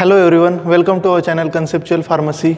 Hello everyone, welcome to our channel conceptual pharmacy.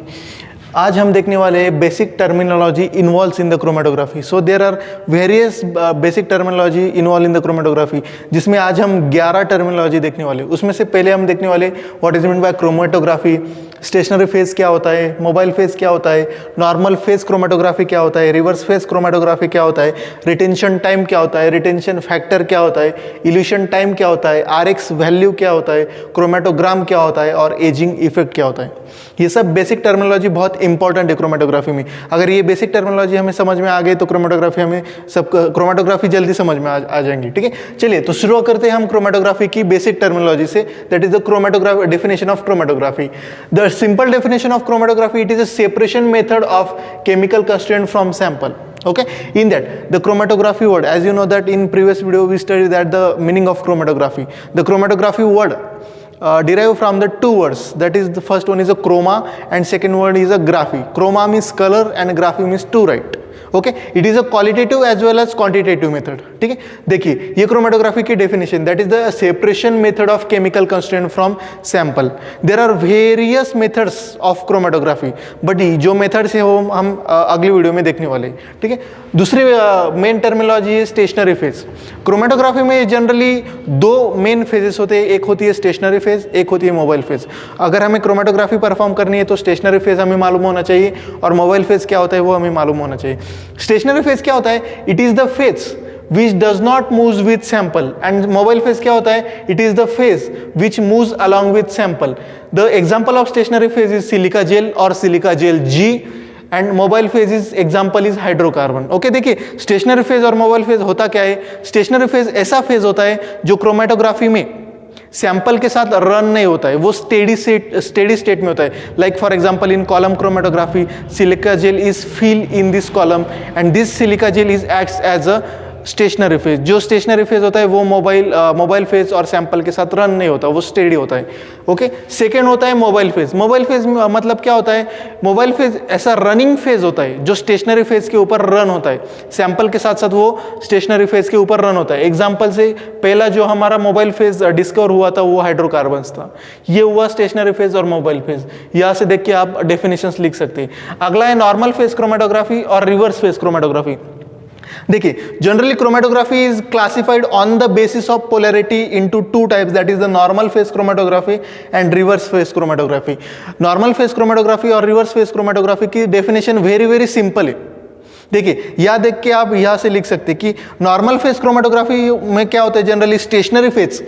आज हम देखने वाले हैं basic terminology involves in the chromatography. So there are various basic terminology involve in the chromatography, जिसमें आज हम 11 टर्मिनोलॉजी देखने वाले हैं। उसमें से पहले हम देखने वाले what is mean by chromatography, stationary phase क्या होता है, मोबाइल फेज क्या होता है, नॉर्मल फेज क्रोमेटोग्राफी क्या होता है, रिवर्स फेज क्रोमेटोग्राफी क्या होता है, रिटेंशन टाइम क्या होता है, रिटेंशन फैक्टर क्या होता है, इल्यूशन टाइम क्या होता है, RX वैल्यू क्या होता है, क्रोमेटोग्राम क्या होता है और एजिंग इफेक्ट क्या होता है। ये सब बेसिक टर्मिनोलॉजी बहुत इंपॉर्टेंट है क्रोमेटोग्राफी में। अगर ये बेसिक टर्मिनोलॉजी हमें समझ में आ गई तो क्रोमेटोग्राफी जल्दी समझ में आ जाएंगी। ठीक है, चलिए तो शुरू करते हैं हम क्रोमेटोग्राफी की बेसिक टर्मिनोलॉजी से। That is the chromatography definition of chromatography. The simple definition of chromatography, it is a separation method of chemical constituent from sample. Okay, in that the chromatography word, as you know that in previous video we studied that the meaning of chromatography. The chromatography word derived from the two words, that is the first one is a chroma and second word is a graphy. Chroma means color and graphy means to write. Okay, it is a qualitative as well as quantitative method. ठीक है, देखिए ये chromatography की definition, that is the separation method of chemical constituent from sample. There are various methods of chromatography, but जो methods है वो हम अगली वीडियो में देखने वाले हैं। ठीक है, दूसरी मेन टर्मिनोलॉजी है स्टेशनरी फेज। क्रोमेटोग्राफी में जनरली दो मेन फेजेस होते हैं, एक होती है स्टेशनरी फेज, एक होती है मोबाइल फेज। अगर हमें क्रोमेटोग्राफी परफॉर्म करनी है तो स्टेशनरी फेज हमें मालूम होना चाहिए और मोबाइल फेज क्या होता है वो हमें मालूम होना चाहिए। स्टेशनरी फेज क्या होता है? It is the phase which does not move with sample, and mobile phase क्या होता है? It is the phase which moves along with sample. The example of stationary phase is silica gel or silica gel G, and mobile phase is example is hydrocarbon. Okay, देखिए stationary phase और mobile phase होता क्या है? Stationary phase ऐसा phase होता है जो chromatography में सैंपल के साथ रन नहीं होता है, वो स्टेडी स्टेट में होता है। Like for example in column chromatography, silica gel is fill in this column and this silica gel is acts as a stationary phase. जो स्टेशनरी फेज होता है वो मोबाइल फेज और सैंपल के साथ रन नहीं होता, वो स्टेडी होता है। ओके, सेकेंड होता है मोबाइल फेज। मोबाइल फेज मतलब क्या होता है? मोबाइल फेज ऐसा रनिंग फेज होता है जो स्टेशनरी फेज के ऊपर रन होता है, सैंपल के साथ साथ वो स्टेशनरी फेज के ऊपर रन होता है। एग्जाम्पल से पहला जो हमारा मोबाइल फेज डिस्कवर हुआ था वो हाइड्रोकार्बन्स था। ये हुआ स्टेशनरी फेज और मोबाइल फेज। यहाँ से देख के आप डेफिनेशंस लिख सकते हैं। अगला है नॉर्मल फेज क्रोमेटोग्राफी और रिवर्स फेज क्रोमेटोग्राफी। देखिए generally chromatography is classified on the basis of polarity into two types, that is the normal phase chromatography and reverse phase chromatography. Normal phase chromatography और reverse phase chromatography की definition very very simple है। देखिए यह देख के आप यहाँ से लिख सकते कि नॉर्मल फेज क्रोमेटोग्राफी में क्या होता है? जनरली स्टेशनरी फेज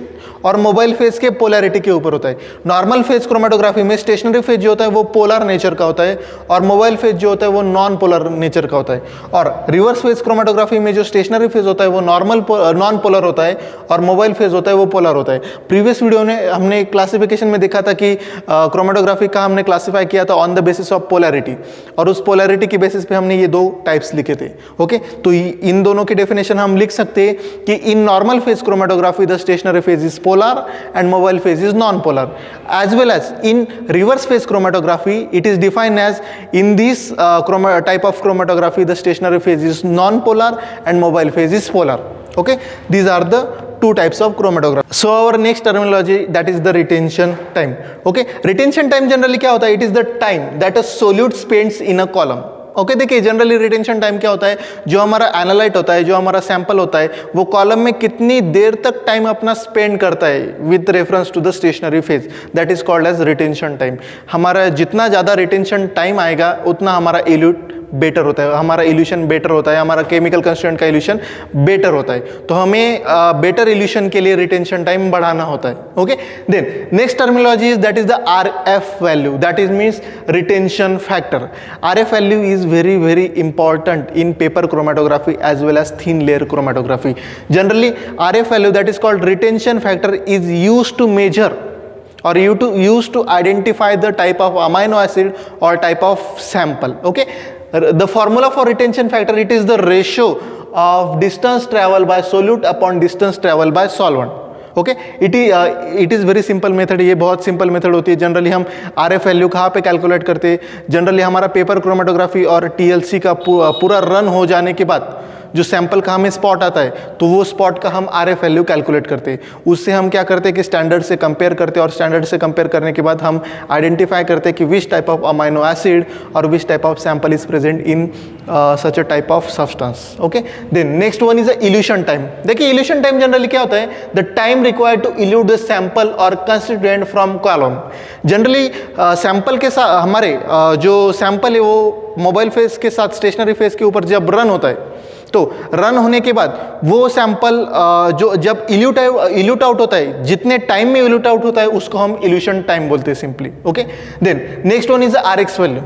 और मोबाइल फेज के पोलैरिटी के ऊपर होता है। नॉर्मल फेज क्रोमेटोग्राफी में स्टेशनरी फेज जो होता है वो पोलर नेचर का होता है और मोबाइल फेज जो होता है वो नॉन पोलर नेचर का होता है। और रिवर्स फेज क्रोमेटोग्राफी में जो स्टेशनरी फेज होता है वो नॉन पोलर होता है और मोबाइल फेज होता है वो पोलर होता है। प्रीवियस वीडियो में हमने क्लासिफिकेशन में देखा था कि क्रोमेटोग्राफी का हमने क्लासीफाई किया था on the basis of polarity, और उस पोलैरिटी के बेसिस पे हमने ये दो टाइप्स लिखे थे। ओके, तो इन दोनों की डेफिनेशन हम लिख सकते हैं कि in normal phase chromatography the stationary phase is polar and mobile phase is non-polar, as well as in reverse phase chromatography it is defined as in this type of chromatography the stationary phase is non-polar and mobile phase is polar. Okay, these are the two types of chromatography. So our next terminology, that is the retention time. Okay, retention time generally क्या होता है? It is the time that a solute spends in a column. Okay, देखिए generally retention time क्या होता है? जो हमारा analyte होता है, जो हमारा सैंपल होता है, वो कॉलम में कितनी देर तक टाइम अपना स्पेंड करता है with reference to the stationary phase, that is called as retention time. हमारा जितना ज़्यादा रिटेंशन टाइम आएगा उतना हमारा इल्यूट बेटर होता है, हमारा इल्यूशन बेटर होता है, हमारा केमिकल कंस्टिट्यूएंट का इल्यूशन बेटर होता है। तो हमें बेटर इल्यूशन के लिए रिटेंशन टाइम बढ़ाना होता है। Okay, then next terminology is that is the RF value, that is means retention factor. RF value इज very very important in paper chromatography as well as thin layer chromatography. Generally RF value, that is called retention factor, is used to measure or used to identify the type of amino acid or type of sample. Okay, the formula for retention factor, it is the ratio of distance traveled by solute upon distance traveled by solvent. Okay, it is very simple method. ये बहुत simple method होती है। Generally हम RF value कहाँ पे calculate करते हैं? Generally हमारा पेपर क्रोमेटोग्राफी और TLC का पूरा रन हो जाने के बाद जो सैंपल का हमें स्पॉट आता है तो वो स्पॉट का हम RF वैल्यू कैलकुलेट करते हैं। उससे हम क्या करते हैं कि स्टैंडर्ड से कंपेयर करते हैं और स्टैंडर्ड से कंपेयर करने के बाद हम आइडेंटिफाई करते हैं कि which type of amino acid और which type of sample is present in such a type of substance. Okay, then next one is elution time. देखिए इल्यूशन टाइम जनरली क्या होता है, the time required to elute the sample और constituent from column. Generally sample के साथ हमारे जो sample है वो मोबाइल फेस के साथ स्टेशनरी फेस के ऊपर जब रन होता है तो रन होने के बाद वो सैंपल जो जब इल्यूट आउट होता है, जितने टाइम में इल्यूट आउट होता है उसको हम इल्यूशन टाइम बोलते हैं simply. Okay, then next one is RX value.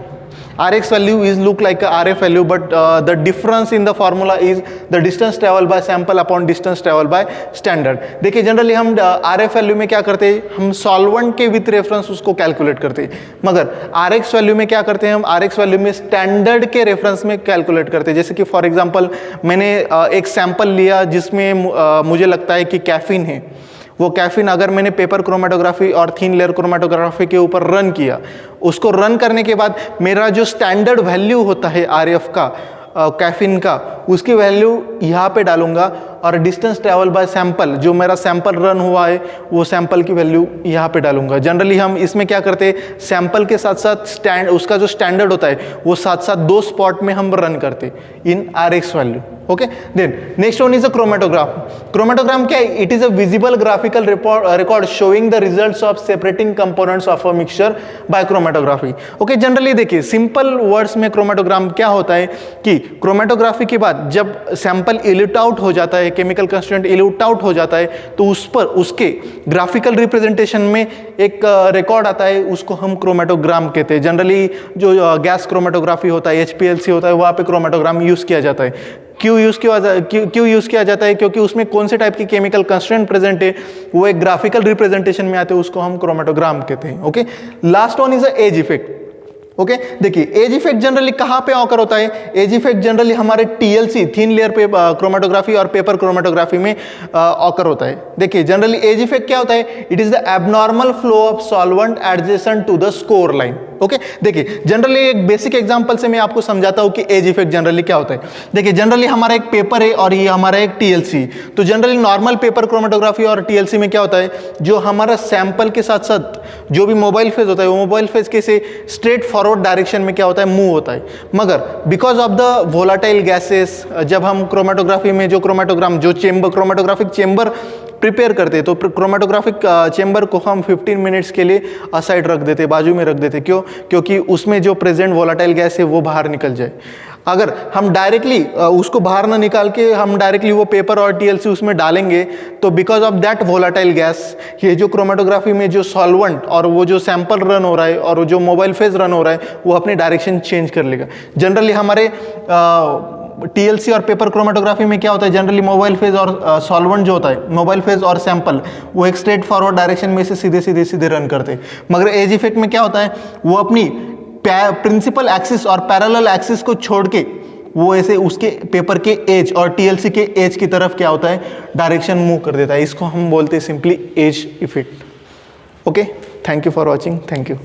RX value is look like a RF value, but the difference in the formula is the distance traveled by sample upon distance traveled by standard। देखिए generally हम RF value में क्या करते हैं, हम solvent के with reference उसको calculate करते हैं, मगर RX वैल्यू में क्या करते हैं, हम RX वैल्यू में स्टैंडर्ड के रेफरेंस में कैलकुलेट करते हैं। जैसे कि फॉर एग्जांपल मैंने एक सैंपल लिया जिसमें मुझे लगता है कि कैफीन है, वो कैफीन अगर मैंने पेपर क्रोमेटोग्राफी और थिन लेयर क्रोमेटोग्राफी के ऊपर रन किया, उसको रन करने के बाद मेरा जो स्टैंडर्ड वैल्यू होता है RF का कैफीन का, उसकी वैल्यू यहाँ पे डालूंगा और डिस्टेंस ट्रैवल बाय सैंपल, जो मेरा सैंपल रन हुआ है वो सैंपल की वैल्यू यहाँ पे डालूंगा। जनरली हम इसमें क्या करते हैं, सैंपल के साथ साथ उसका जो स्टैंडर्ड होता है वो साथ साथ दो स्पॉट में हम रन करते इन RX value. Okay, then next one is a chromatograph. Chromatogram क्या है, it is a visible graphical record showing the results of separating components of a mixture by chromatography. Okay, generally देखिए simple words में chromatogram क्या होता है कि chromatography के बाद जब सैंपल इल्यूट आउट हो जाता है, केमिकल कंस्टिट्यूएंट इल्यूट आउट हो जाता है, तो उस पर उसके ग्राफिकल रिप्रेजेंटेशन में एक रिकॉर्ड आता है, उसको हम क्रोमेटोग्राम कहते हैं। जनरली जो गैस क्रोमेटोग्राफी होता है, HPLC होता है, वहाँ पे क्रोमेटोग्राम यूज किया जाता है। क्यों यूज किया जाता है, क्योंकि उसमें कौन से टाइप की केमिकल कंस्टिट्यूएंट प्रेजेंट है वो एक ग्राफिकल रिप्रेजेंटेशन में आते हैं, उसको हम क्रोमेटोग्राम कहते हैं। Okay, last one is a edge effect. Okay, देखिए एज इफेक्ट जनरली कहाँ पे ऑकर होता है, एज इफेक्ट जनरली हमारे TLC थिन लेयर पे क्रोमेटोग्राफी और पेपर क्रोमेटोग्राफी में ऑकर होता है। देखिए जनरली एज इफेक्ट क्या होता है, it is the abnormal flow of solvent adjacent to the score line. Okay, देखिए जनरली एक बेसिक एग्जांपल से मैं आपको समझाता हूँ कि एज इफेक्ट जनरली क्या होता है। देखिए जनरली हमारा एक पेपर है और ये हमारा एक TLC, तो जनरली नॉर्मल पेपर क्रोमेटोग्राफी और TLC में क्या होता है, जो हमारा सैंपल के साथ साथ जो भी मोबाइल फेज होता है वो मोबाइल फेज के से स्ट्रेट फॉरवर्ड डायरेक्शन में क्या होता है, मूव होता है। मगर because of the volatile gases, जब हम क्रोमेटोग्राफी में जो क्रोमेटोग्राफिक चेंबर प्रिपेयर करते हैं तो क्रोमेटोग्राफिक चेंबर को हम 15 मिनट्स के लिए असाइड रख देते, बाजू में रख देते। क्यों, क्योंकि उसमें जो प्रेजेंट वोलाटाइल गैस है वो बाहर निकल जाए। अगर हम डायरेक्टली उसको बाहर ना निकाल के हम डायरेक्टली वो पेपर और TLC उसमें डालेंगे तो because of that volatile gas, ये जो क्रोमेटोग्राफी में जो सॉल्वेंट और वो जो सैंपल रन हो रहा है और जो मोबाइल फेज रन हो रहा है वो अपनी डायरेक्शन चेंज कर लेगा। जनरली हमारे TLC और पेपर क्रोमेटोग्राफी में क्या होता है, जनरली मोबाइल फेज और सॉल्वेंट जो होता है, मोबाइल फेज और सैंपल वो एक स्ट्रेट फॉरवर्ड डायरेक्शन में से सीधे रन करते हैं। मगर एज इफेक्ट में क्या होता है, वो अपनी प्रिंसिपल एक्सिस और पैरेलल एक्सिस को छोड़ के वो ऐसे उसके पेपर के एज और TLC के एज की तरफ क्या होता है, डायरेक्शन मूव कर देता है। इसको हम बोलते हैं simply edge effect. Okay, thank you for watching, thank you.